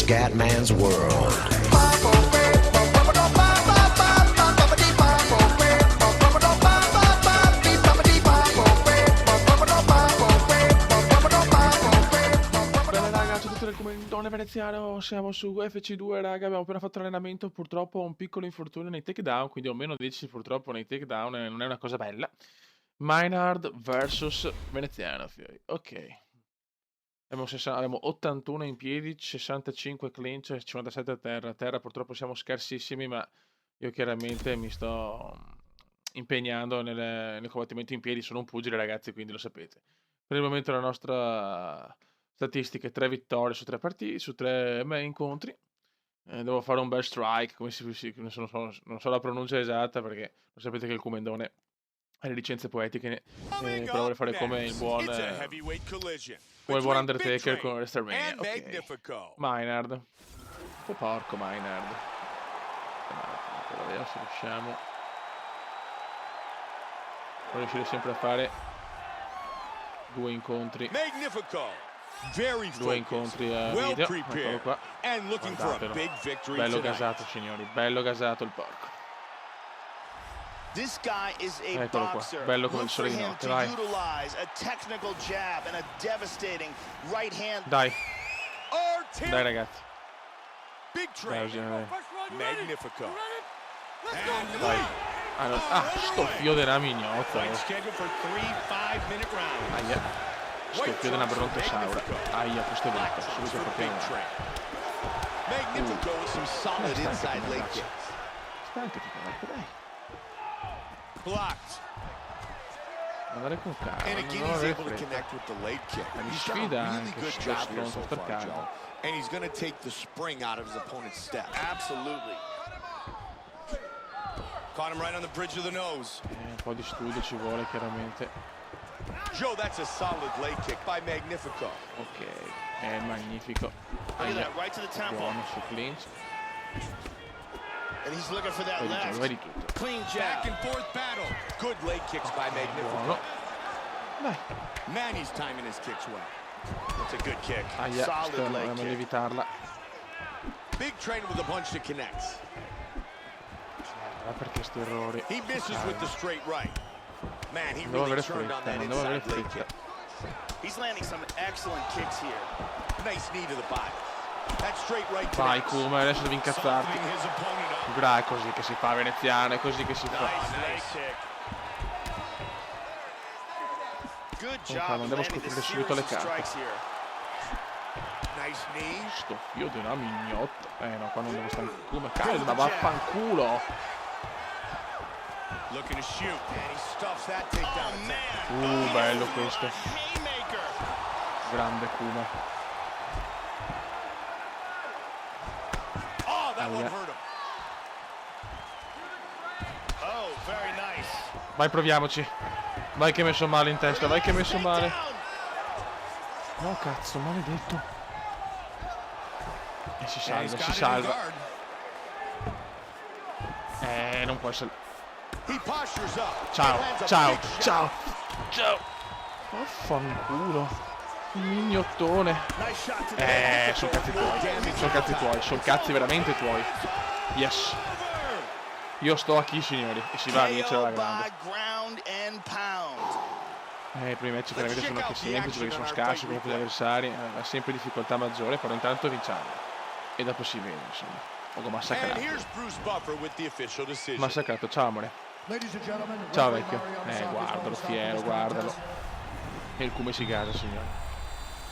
Scatman's World. Bene raga, ciao a tutti del commentone veneziano, siamo su FC2 raga, abbiamo appena fatto allenamento, purtroppo ho un piccolo infortunio nei takedown, quindi ho meno 10 purtroppo nei takedown e non è una cosa bella. Maynard vs Veneziano, fioi. Ok. Abbiamo 81 in piedi, 65 clinch e 57 a terra. A terra purtroppo siamo scarsissimi, ma io chiaramente mi sto impegnando nel combattimento in piedi. Sono un pugile, ragazzi, quindi lo sapete. Per il momento la nostra statistica è 3 vittorie su 3 partite, su 3 incontri. Devo fare un bel strike, non so la pronuncia esatta perché lo sapete che il Comendone ha le licenze poetiche, però vuole fare come il buon Undertaker con WrestleMania. Ok. Maynard. Un po' porco Maynard. Però vediamo se riusciamo. Non riuscire sempre a fare due incontri. Due incontri a video. Eccolo qua. Guardatelo. Bello gasato, signori. Bello gasato il porco. Eccolo qua, bello come il sole di notte, vai. Dai. Dai ragazzi. Dai. Sto fio della mignozza. Aia. Sto fio della brontosaura. Aia, questo è brutto. Subito proprio stancati, dai. Andare con calma, non avere fretta. Ma mi sfida anche sto stronzo stercano. Un po' di studio ci vuole chiaramente. Ok, è magnifico. Buono su clinch. And he's looking for that left. Vedi tutto. Clean jab. Back and forth battle. Good leg kicks by Magnifico. Buono. Dai. Manny's timing his kicks well. That's a good kick. Solid leg kick. Evitarla. Big train with a punch that connects. Perché sti errori? He misses with the straight right. Man, he really turned on that inside leg kick. He's landing some excellent kicks here. Nice knee to the body. That straight right. Vai Kuma, adesso devi incazzarti. Bra, è così che si fa veneziano, è così che si fa. Non devo scoprire subito le carte. Sto fio di una mignotta. No, qua non devo stare Kuma. Cazzo, ma vaffanculo. Bello questo. Grande Kuma. Vai, proviamoci. Vai che mi sono male in testa, vai che mi sono male. No cazzo, maledetto. E si salva, si salva. Non può essere. Ciao, ciao, ciao, ciao. Vaffanculo. Mignottone. Sono cazzi tuoi. Sono cazzi tuoi, sono cazzi veramente tuoi. Yes. Io sto a chi, signori? E si va a vincere la grande. I primi match chiaramente sono anche semplici perché sono scarsi come gli avversari. Ha sempre difficoltà maggiore, però intanto vinciamo. E dopo si vede, insomma. Ho massacrato. Massacrato, ciao amore. Ciao vecchio. Guardalo, fiero, guardalo. E il come si gasa, signori.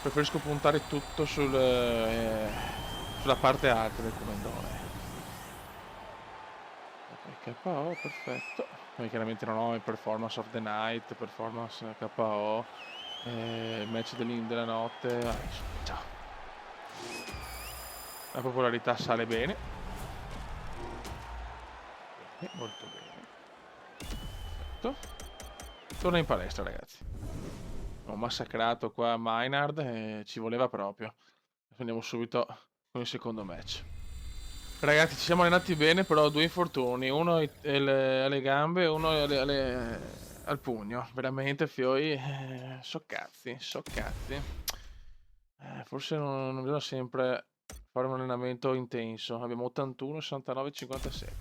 Preferisco puntare tutto sulla parte alta del comandone. Ok, KO, perfetto. Poi chiaramente non ho il Performance of the Night, Performance KO, match della notte. Ciao. La popolarità sale bene. Molto bene. Perfetto. Torna in palestra, ragazzi. Ho massacrato qua Maynard e ci voleva proprio. Andiamo subito con il secondo match. Ragazzi, ci siamo allenati bene, però ho due infortuni. Uno alle gambe e uno al pugno. Veramente, fioi. So cazzi. Forse non bisogna sempre fare un allenamento intenso. Abbiamo 81, 69, 57.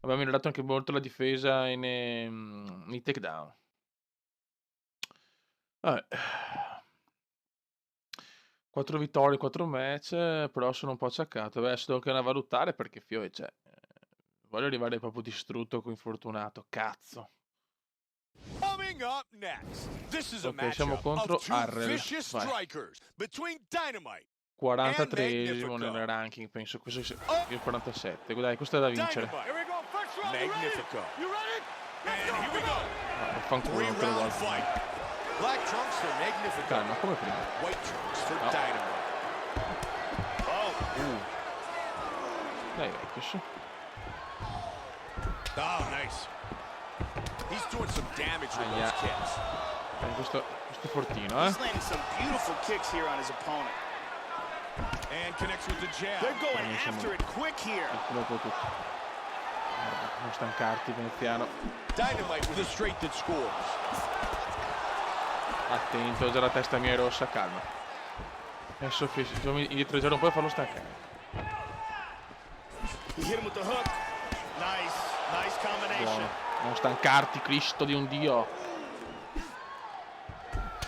Abbiamo migliorato anche molto la difesa nei takedown. Vabbè. 4 vittorie, 4 match, però sono un po' acciaccato. Adesso devo anche andare a valutare perché Fiore, cioè, voglio arrivare proprio distrutto con infortunato, cazzo. Coming up next, this is a Ok, siamo matchup contro of two Arrel. vicious Vai. strikers between Dynamite. 43esimo nel ranking, penso questo sia il 47. Dai, questo è da vincere. Dynamite. Magnifico. And here we go. No, fanculo, non te lo 3-round guardo. fight. Black trunks for Magnifico. Calma, come prima. White trunks for No. Dynamite. Oh, Dai, vecchio, su. oh, nice. He's doing some damage with Aia. those kicks. Questo è fortino, He's landing some beautiful kicks here on his opponent. And connects with the jab. They're going after it quick here. Dopo tutto. Guarda, non stancarti, veneziano. Dynamite with a straight that scores. Attento, già la testa mia è rossa, calma. Adesso indietreggiare un po' e farlo staccare. He hit him with the hook. Nice combination. Buono. Non stancarti, Cristo di un Dio.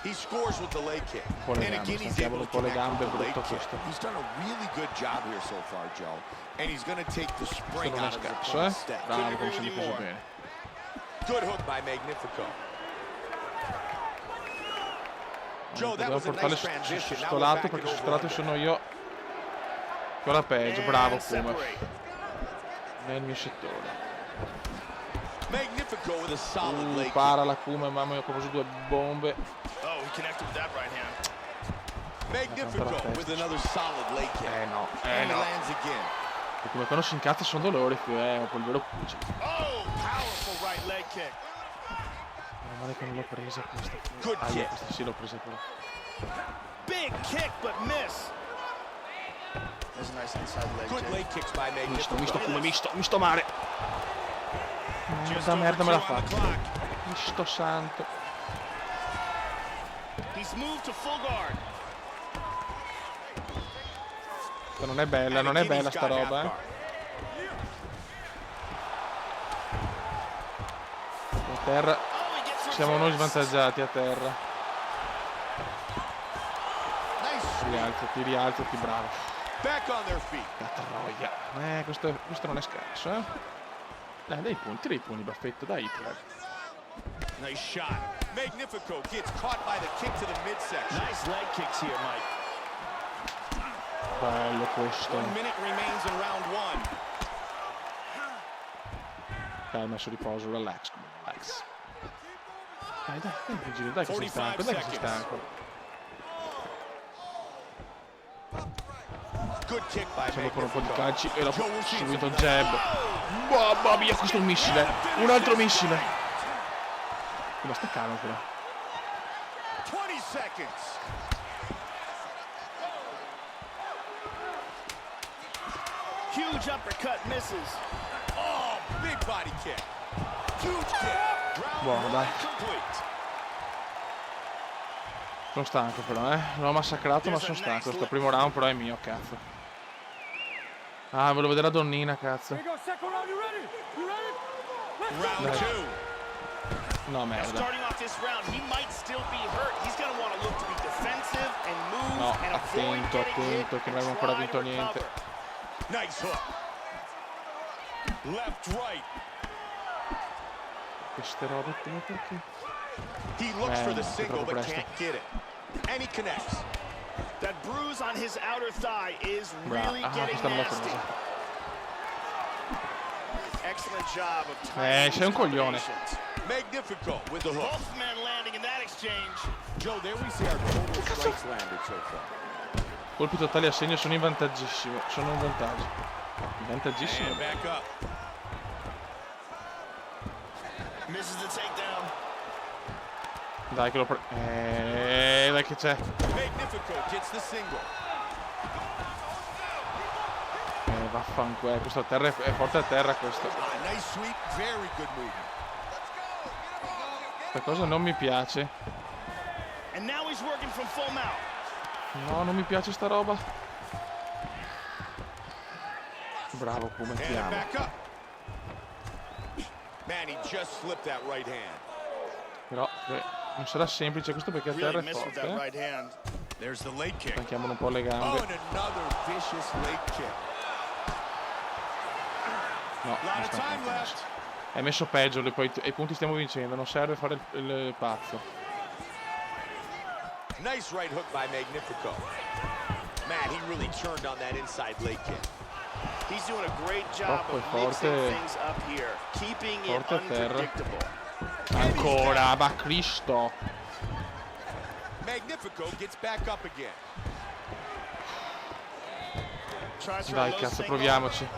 He scores with the leg kick. po' le And gambe, again, he's stanchiamo able un to po' le connect gambe, with the leg brutto kick. questo. He's done a really good job here so far, Joe. And he's going to take the Questo spring non è out of his scarso, opponent's step. Bravo, Couldn't come agree si è with you difeso more. bene. Good hook by Magnifico. Joe, that Dobbiamo was a portarle nice transition. su Now sto we're lato back perché it su sto over lato under. sono io. Ancora peggio, bravo And Kuma. separate. Nel mio settore. Magnifico with a solid leg kick. Para la Kuma, mamma mia, ho preso 2 bombe. Oh, he connected with that right hand. Magnifico with another solid leg kick. No, And he no. lands again. E come quando si incazza sono dolori, un po' il vero pugile. Oh, powerful right leg kick. Meno male che non l'ho presa questa. Good kick. Questa sì l'ho presa però. Big kick, but miss. There's a nice inside leg Good kick. leg kicks by Misto Magnifico. Kuma, misto male. Just Quanta over merda me 2 l'ha on the fatta. clock. Misto santo. He's moved to full guard. Non è bella, non è bella sta roba, eh. A terra Oh, he gets siamo noi reversed. svantaggiati a terra. Nice. Rialzati, bravo. Back on their feet. La troia. Questo non è scarso, eh. Dai i punti, baffetto, dai. Nice shot. Magnifico gets caught by the kick to the midsection. Nice leg kicks here, Mike. Bello questo. 1 minute remains in round 1. Calma, su riposo, relax. Dai, giro, dai che sei stanco, dai che sei stanco. Good kick by Facciamo con un po' di Magnifico. calci e dopo Joe receives subito it. jab. Mamma mia, questo è un missile. Un altro missile. Ma sta calmo però. 20 seconds. Huge uppercut misses. Oh, big body kick. Huge kick. Round Buono, one dai. complete. Sono stanco però, l'ho massacrato ma sono stanco. Sto primo round però è mio, cazzo. Ah, volevo vedere la donnina, cazzo. Round Dai. 2. No, merda. Starting off this round, he might still be hurt. He's going to want to look to be defensive and move No, and avoid attento, getting hit attento, che non and avevo ancora try vinto to niente. recover. Nice hook. Left, right. Queste robe come perché? He looks for the Man, single troppo but presto. can't get it. And he connects. That bruise on his outer thigh is really getting questa non l'ho nasty. presa. Excellent job of timing sei un these coglione. combinations. Magnifico with the hook. Both men landing in that exchange. Joe, there we see our total strikes landed so far. Colpi totali a segno, sono in vantaggissimo. Sono in vantaggio. In vantaggissimo. And back up. Misses the takedown. Dai che lo dai che c'è. Magnifico gets the single. Vaffanculo, questo a terra è forte a terra questo. Nice sweep, very good movement. Questa cosa non mi piace. And now he's working from full mount. No, non mi piace sta roba. Bravo Kuma, ti And amo. back up. Man, he just slipped that right hand. Però non sarà semplice questo perché a terra Really è missed with that forte. right hand. There's the leg kick. Stanchiamolo un po' le Oh, gambe. and another vicious leg kick. No, A lot non of sta time ancora. left. È messo peggio, poi i punti stiamo vincendo, non serve fare il pazzo. Nice right hook by Magnifico. Man, he really turned on that inside leg kick. He's doing a great job Troppo of forte. mixing things up here, keeping it Forte a terra. unpredictable. Ancora, ma Cristo. Magnifico gets back up again. Tries for a Dai low cazzo, single. proviamoci.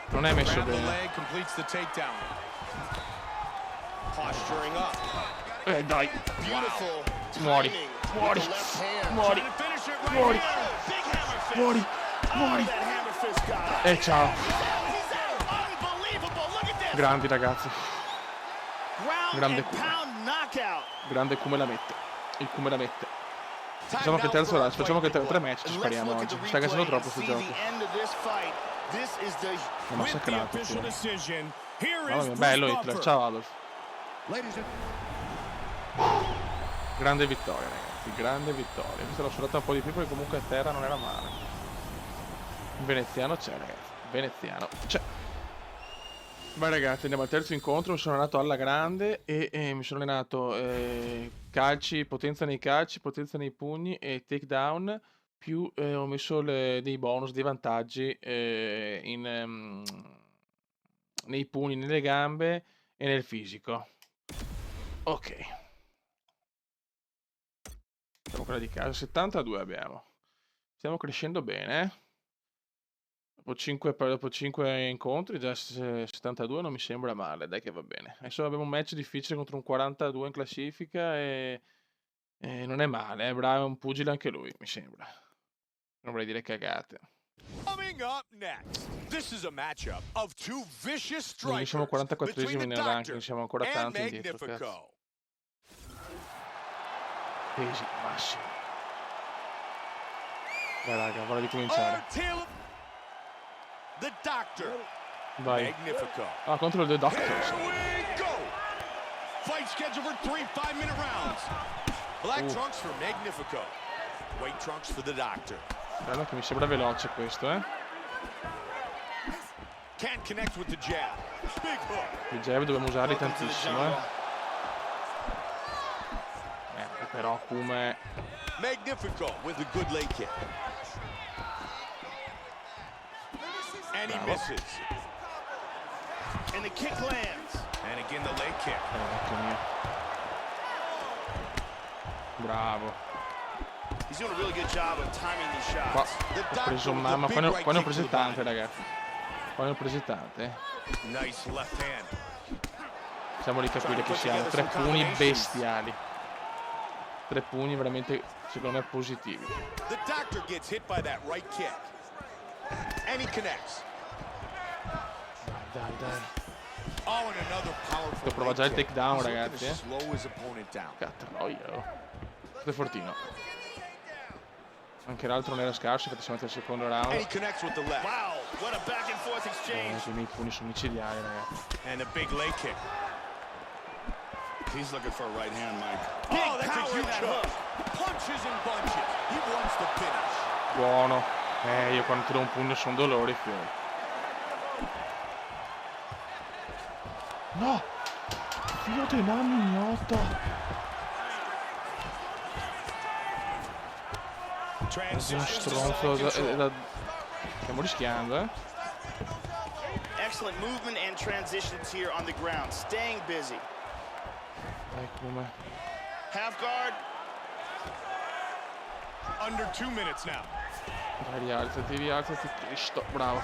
Non è messo Grab the bene. leg, completes the takedown. Posturing up. Dai. Beautiful Muori. timing Muori. with the left hand. Muori. Trying to finish it right Muori. here. Big hammer fist. Muori. Oh, Muori. that hammer fist got him. Ciao. He's out. Unbelievable. Look at this. Grandi ragazzi. Ground Grande and culo. pound knockout. Grande come la mette. Il come la mette. Time Facciamo che now terzo for our round. Facciamo che fight tre report. match ci Let's spariamo look at oggi. the Sta cacciando replay troppo and sto see gioco. the end of this fight. This is the L'ho massacrato. Official decision. Here Mamma is mia, Bruce bello Hitler. Buffer. Ciao Adolf. Ladies and Grande vittoria ragazzi, grande vittoria. Questa l'ho suonata un po' di più perché comunque a terra non era male. Il veneziano c'è ragazzi, il veneziano c'è. Vai ragazzi, andiamo al terzo incontro. Mi sono allenato alla grande e mi sono allenato calci, potenza nei calci, potenza nei pugni e takedown. Più ho messo dei bonus, dei vantaggi nei pugni, nelle gambe e nel fisico. Ok. Facciamo quella di casa. 72 abbiamo. Stiamo crescendo bene. Dopo 5 incontri, già 72 non mi sembra male. Dai che va bene. Adesso abbiamo un match difficile contro un 42 in classifica e non è male. Bravo, è un pugile anche lui, mi sembra. Non vorrei dire cagate. coming up next, this is a matchup of two vicious Noi strikers siamo 44esimi between the nel Doctor ranking, siamo ancora and tanti indietro. Cazzo. Magnifico. Pesi massimi. Dai raga, voglia di cominciare. Our tale of the Doctor, Vai. Magnifico. Ah, contro The Doctors. Here we go. Fight scheduled for 3 5-minute rounds. Black trunks for Magnifico. White trunks for the Doctor. Bello che mi sembra veloce questo, Can't connect with the jab. Big hook. I jab dobbiamo usarli tantissimo, però come... Magnifico with a good leg kick. And he Bravo. misses. And the kick lands. And again the leg kick. Ecco mio. Bravo. He's doing a really good job of timing these Qua shots. ho preso mamma, qua ne ho prese tante ragazzi. Qua ne ho prese tante. Nice left hand. Facciamo di capire chi siamo. 3 pugni bestiali. 3 pugni veramente, secondo me, positivi. The Doctor gets hit by that right kick. And he connects. Dai, dai. Oh, and another powerful Devo provare già il leg kick. takedown, He's looking ragazzi, to slow his opponent down. Catroio. Questo è fortino. Anche l'altro non era scarso, infatti siamo al secondo And he round. connects with the left. Wow, what a back and forth exchange. I miei pugni sono micidiali, ragazzi. And a big leg kick. He's looking for a right hand, Mike. Oh, Big that's a power in huge that hook. hook. Punches and bunches. He wants the finish. Buono. Io quando tiro un pugno sono dolori, fiori. No! Figlio di una mignotta! È uno stronzo stiamo rischiando, Excellent movement and transitions here on the ground. Staying busy. Dai come. Half guard. Under 2 minutes now. Dai, rialzati, Cristo, bravo.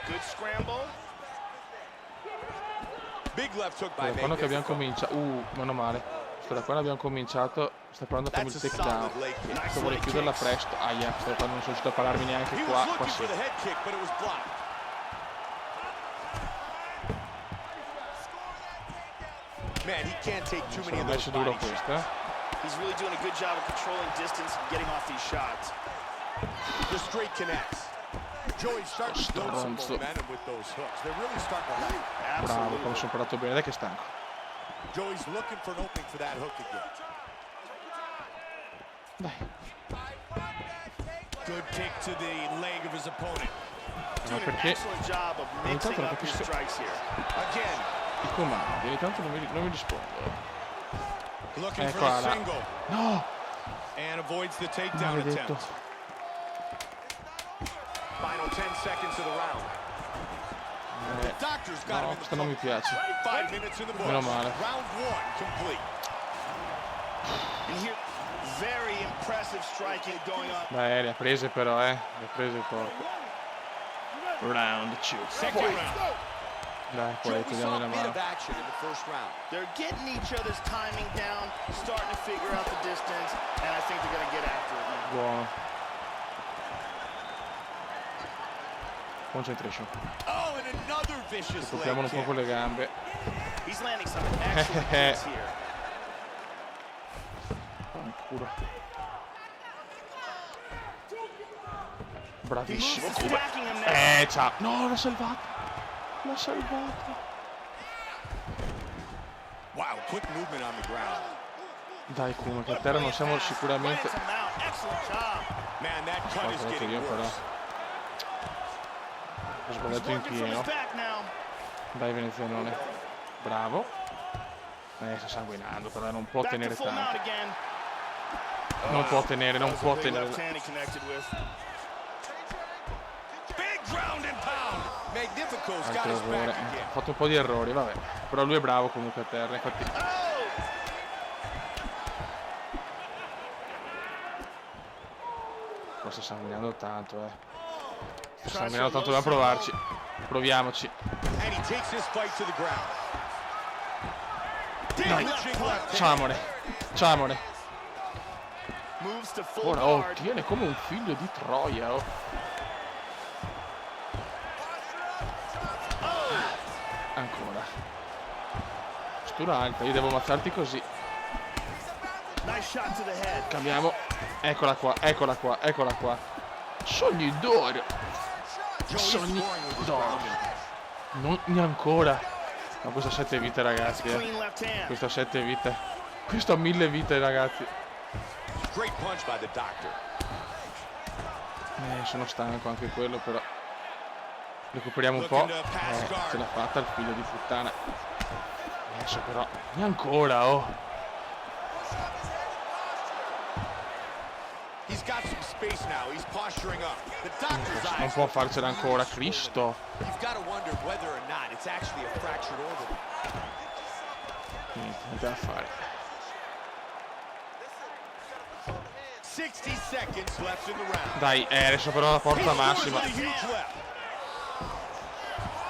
Good scramble. Big left hook by Da quando che abbiamo Magnifico. cominciato, meno male. Da quando abbiamo cominciato, sta parlando come il That's a takedown. solid leg kick. Se vuole chiuderla presto, aia, quando non sono riuscito a pararmi neanche He qua, was qua looking sì. for the head kick, but it was blocked. Man, he can't take too many Sono of those messo duro body shots. questo, He's really doing a good job of controlling distance and getting off these shots. The straight connects. Joey's starting to build some Stronzo. momentum with those hooks. They're really starting to land. Bravo, come sono parato bene, dai che stanco. Joey's looking for an opening for that hook again. Dai. Good kick to the leg of his opponent. Ma Doing an perché excellent job of ogni mixing tanto non up his capisco strikes here. Again, i comandi, ogni tanto non mi rispondo. looking for Eccola the là. single. No! And avoids the takedown Maledetto. attempt. Final 10 seconds of the round. The doctor's got him No, in the questa non mi piace. 5 minutes in the books. Meno male. Round 1 complete. And here, very impressive striking going on. Dai, le ha prese però, le ha prese il corpo. Round 2. Second round. Dai, poi Joey togliamo saw la a bit mano. of action in the first round. They're getting each other's timing down, starting to figure out the distance, and I think they're going to get after it now. Buono. Concentration. Oh, and another vicious leg Copriamolo un po' kick. con le gambe. He's landing some excellent kicks here. Culo. He Bravissimo. moves attacking him now. Ciao. No, l'ha salvata. L'ha salvata. Wow, quick movement on the ground. Dai, Kuma, che a terra non siamo Right sicuramente... into mount. Excellent job. Man, that cut is Ho getting io però. worse. Ho He's sbagliato in working from his pieno. back now. Dai, venezianone. Bravo. Sta sanguinando, però non può Back to tenere full mount tanto. again. Non può tenere, non That was può a big tenere. left hand he connected with. Big ground and pound. Magnifico's got Altro his errore. back again. Ha fatto un po' di errori, vabbè. Però lui è bravo comunque a terra, infatti. Oh! Però sta sanguinando tanto, Sta sanguinando tanto, dobbiamo provarci. Proviamoci. And he takes this fight to the ground. Dai. Punching left hand. Ciao amore. Ciao amore. Moves to full Ora, guard. tiene come un figlio di Troia, Ancora. Postura alta, io devo ammazzarti così. Nice shot to the head. Cambiamo. Eccola qua, eccola qua, eccola qua. Sogni d'oro. Joey Sogni scoring with his d'oro. ground and Non neanche ancora. Ma questo ha 7 vite, ragazzi. Clean left hand. Questo ha 7 vite. Questo ha 1000 vite, ragazzi. great punch by the doctor. Sono stanco anche quello, però. Recuperiamo un po'. Ce l'ha fatta il figlio di puttana. Adesso però. E ancora, He's got some space now. He's posturing up. The doctor's Non eyes. può farcela ancora, Cristo. You've got to wonder whether or not it's actually a fractured orbital. Niente da fare. 60 seconds left in the round. Dai, adesso però la porta massima. With a huge left.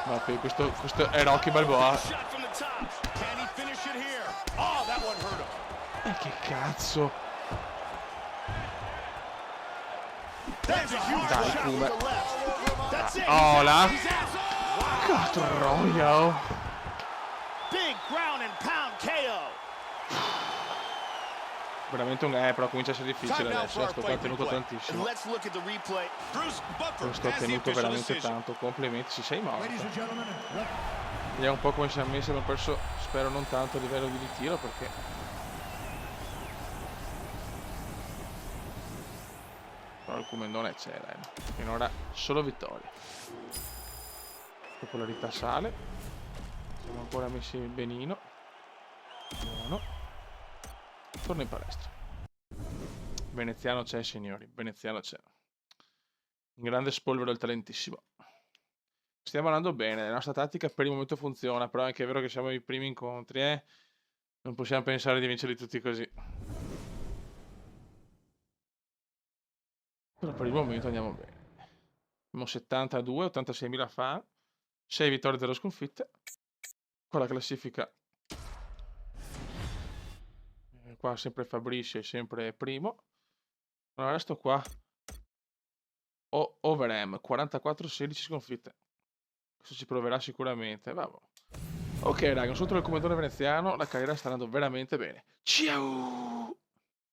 Vabbè, questo è Rocky Balboa. Shot from the top. Can he finish it here? Oh, that one hurt him. Che cazzo. That's a huge Dai, left. Kuma. The left. That's it. Oh, là. He's out. Catroia, Big ground and pound KO. Veramente però comincia a essere difficile adesso. Sto trattenuto And tantissimo. let's look at the replay. Bruce Buffer Sto has the tenuto official veramente decision. tanto. Complimenti, ci sei morto. Vediamo un po' come siamo messi. Abbiamo perso, spero non tanto a livello di ritiro, perché però il comendone c'è, dai. Finora solo vittorie. Popolarità sale. Siamo ancora messi benino. Buono. Torno in palestra. Veneziano c'è, signori. Veneziano c'è. Un grande spolvero il talentissimo. Stiamo andando bene. La nostra tattica per il momento funziona. Però è anche vero che siamo i primi incontri, Non possiamo pensare di vincerli tutti così. Però per il momento andiamo bene. Abbiamo 72, 86.000 fan. 6 vittorie, 0 sconfitte. Qua la classifica. Qua sempre Fabrice, sempre primo. Allora resto qua. Overham, 44-16 sconfitte. Questo ci proverà sicuramente. Vabbè. Ok raga, un saluto dal commentatore veneziano. La carriera sta andando veramente bene. Ciao!